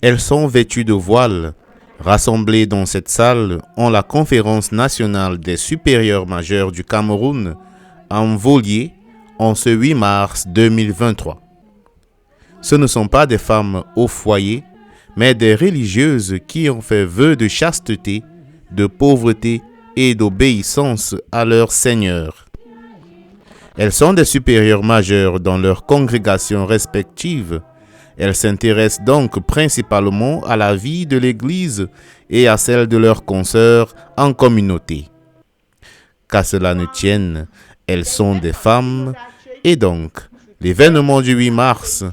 Elles sont vêtues de voiles. Rassemblées dans cette salle ont la conférence nationale des supérieurs majeurs du Cameroun en Volier en ce 8 mars 2023. Ce ne sont pas des femmes au foyer, mais des religieuses qui ont fait vœu de chasteté, de pauvreté et d'obéissance à leur Seigneur. Elles sont des supérieurs majeurs dans leurs congrégations respectives. Elles s'intéressent donc principalement à la vie de l'Église et à celle de leurs consoeurs en communauté. Qu'à cela ne tienne, elles sont des femmes et donc l'événement du 8 mars,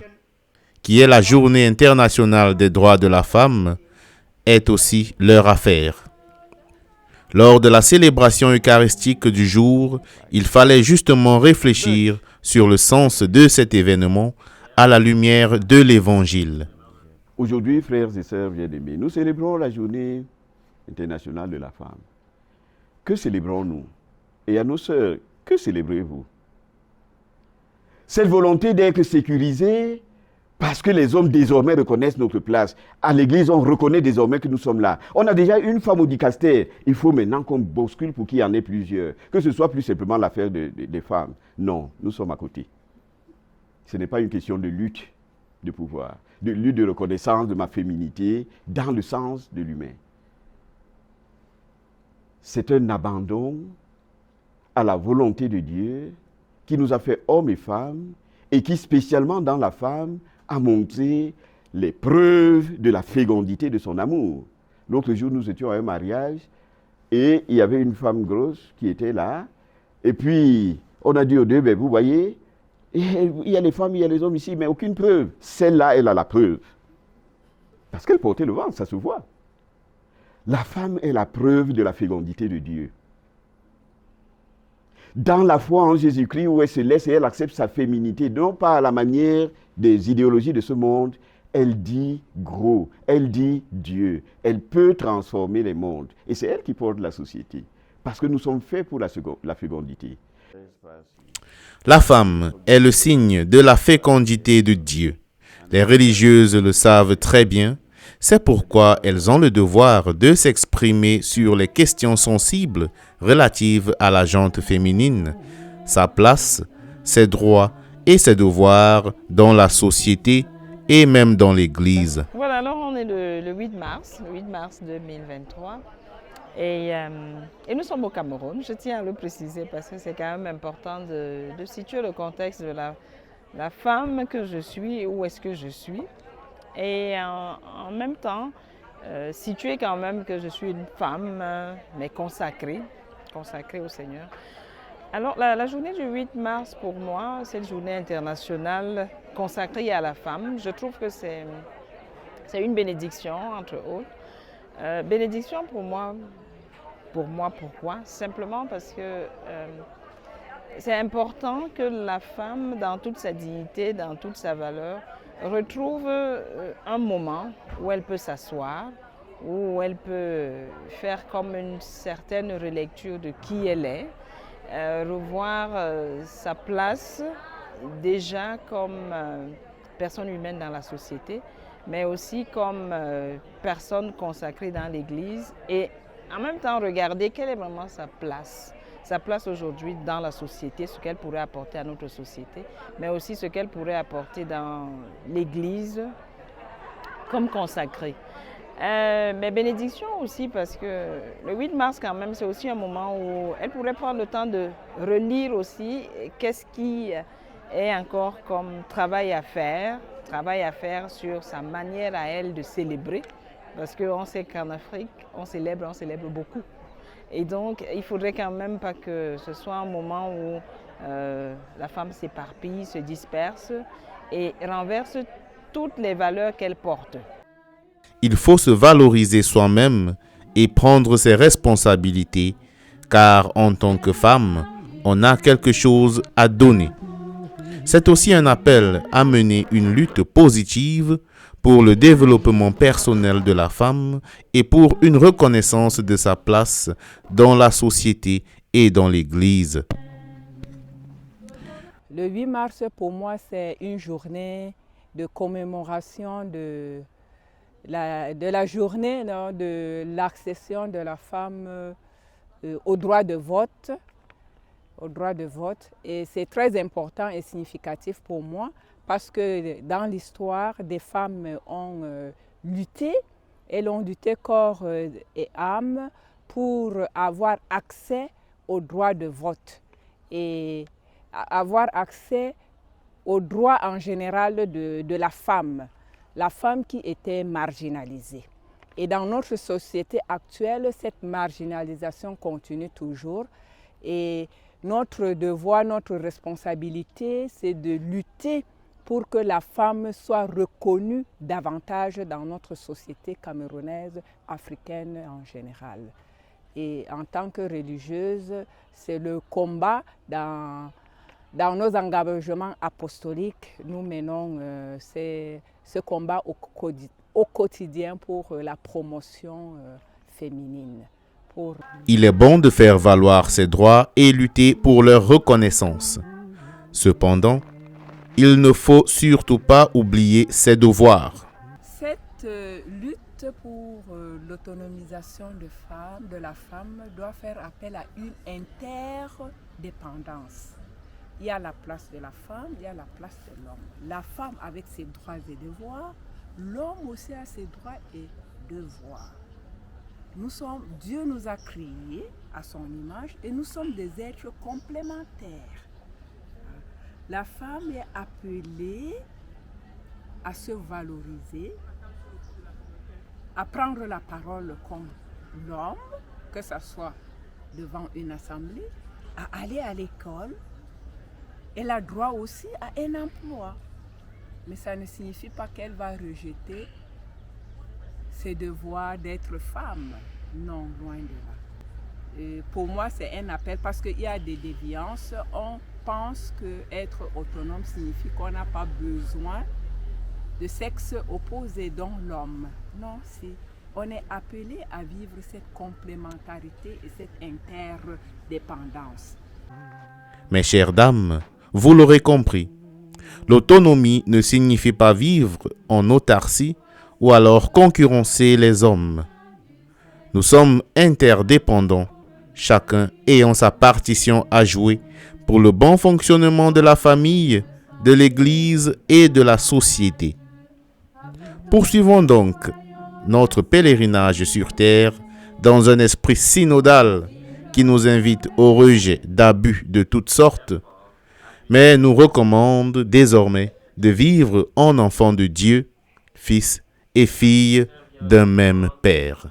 qui est la journée internationale des droits de la femme, est aussi leur affaire. Lors de la célébration eucharistique du jour, il fallait justement réfléchir sur le sens de cet événement à la lumière de l'Évangile. Aujourd'hui, frères et sœurs bien-aimés, nous célébrons la journée internationale de la femme. Que célébrons-nous? Et à nos sœurs, que célébrez-vous? Cette volonté d'être sécurisés parce que les hommes désormais reconnaissent notre place. À l'église, on reconnaît désormais que nous sommes là. On a déjà une femme au dicaster. Il faut maintenant qu'on bouscule pour qu'il y en ait plusieurs. Que ce soit plus simplement l'affaire des femmes. Non, nous sommes à côté. Ce n'est pas une question de lutte de pouvoir, de lutte de reconnaissance de ma féminité dans le sens de l'humain. C'est un abandon à la volonté de Dieu qui nous a fait hommes et femmes et qui, spécialement dans la femme, a montré les preuves de la fécondité de son amour. L'autre jour, nous étions à un mariage et il y avait une femme grosse qui était là. Et puis, on a dit aux deux, ben, vous voyez, il y a les femmes, il y a les hommes ici, mais aucune preuve. Celle-là, elle a la preuve. Parce qu'elle portait le ventre, ça se voit. La femme est la preuve de la fécondité de Dieu. Dans la foi en Jésus-Christ, où elle se laisse et elle accepte sa féminité, non pas à la manière des idéologies de ce monde, elle dit gros, elle dit Dieu. Elle peut transformer les mondes. Et c'est elle qui porte la société. Parce que nous sommes faits pour la fécondité. La femme est le signe de la fécondité de Dieu. Les religieuses le savent très bien. C'est pourquoi elles ont le devoir de s'exprimer sur les questions sensibles relatives à la gente féminine, sa place, ses droits et ses devoirs dans la société et même dans l'Église. Voilà, alors on est le 8 mars 2023 et nous sommes au Cameroun. Je tiens à le préciser parce que c'est quand même important de situer le contexte de la femme que je suis et où est-ce que je suis. Et en même temps, situer quand même que je suis une femme, mais consacrée au Seigneur. Alors, la journée du 8 mars, pour moi, c'est une journée internationale consacrée à la femme. Je trouve que c'est une bénédiction, entre autres. Bénédiction pour moi, pourquoi? Simplement parce que c'est important que la femme, dans toute sa dignité, dans toute sa valeur, retrouve un moment où elle peut s'asseoir, où elle peut faire comme une certaine relecture de qui elle est, revoir sa place déjà comme personne humaine dans la société, mais aussi comme personne consacrée dans l'Église et en même temps regarder quelle est vraiment sa place aujourd'hui dans la société, ce qu'elle pourrait apporter à notre société, mais aussi ce qu'elle pourrait apporter dans l'Église comme consacrée. Mais bénédiction aussi parce que le 8 mars quand même, c'est aussi un moment où elle pourrait prendre le temps de relire aussi qu'est-ce qui est encore comme travail à faire sur sa manière à elle de célébrer. Parce qu'on sait qu'en Afrique, on célèbre beaucoup. Et donc, il ne faudrait quand même pas que ce soit un moment où la femme s'éparpille, se disperse et renverse toutes les valeurs qu'elle porte. Il faut se valoriser soi-même et prendre ses responsabilités, car en tant que femme, on a quelque chose à donner. C'est aussi un appel à mener une lutte positive pour le développement personnel de la femme et pour une reconnaissance de sa place dans la société et dans l'Église. Le 8 mars, pour moi, c'est une journée de commémoration de de la journée non, de l'accession de la femme au droit de vote. Et c'est très important et significatif pour moi parce que dans l'histoire, des femmes ont lutté, elles ont lutté corps et âme pour avoir accès au droit de vote et avoir accès au droit en général de la femme qui était marginalisée. Et dans notre société actuelle, cette marginalisation continue toujours. Et notre devoir, notre responsabilité, c'est de lutter pour que la femme soit reconnue davantage dans notre société camerounaise, africaine en général. Et en tant que religieuse, c'est le combat dans nos engagements apostoliques. Nous menons ce combat au quotidien pour la promotion féminine. Il est bon de faire valoir ses droits et lutter pour leur reconnaissance. Cependant, il ne faut surtout pas oublier ses devoirs. Cette lutte pour l'autonomisation de la femme doit faire appel à une interdépendance. Il y a la place de la femme, il y a la place de l'homme. La femme avec ses droits et devoirs, l'homme aussi a ses droits et devoirs. Dieu nous a créés à son image et nous sommes des êtres complémentaires. La femme est appelée à se valoriser, à prendre la parole comme l'homme, que ce soit devant une assemblée, à aller à l'école. Elle a droit aussi à un emploi. Mais ça ne signifie pas qu'elle va rejeter ses devoirs d'être femme. Non, loin de là. Et pour moi, c'est un appel parce qu'il y a des déviances. On pense qu'être autonome signifie qu'on n'a pas besoin de sexe opposé, dont l'homme. Non, on est appelé à vivre cette complémentarité et cette interdépendance. Mes chères dames, vous l'aurez compris, l'autonomie ne signifie pas vivre en autarcie ou alors concurrencer les hommes. Nous sommes interdépendants, chacun ayant sa partition à jouer pour le bon fonctionnement de la famille, de l'Église et de la société. Poursuivons donc notre pèlerinage sur terre dans un esprit synodal qui nous invite au rejet d'abus de toutes sortes, mais nous recommande désormais de vivre en enfants de Dieu, fils et filles d'un même Père.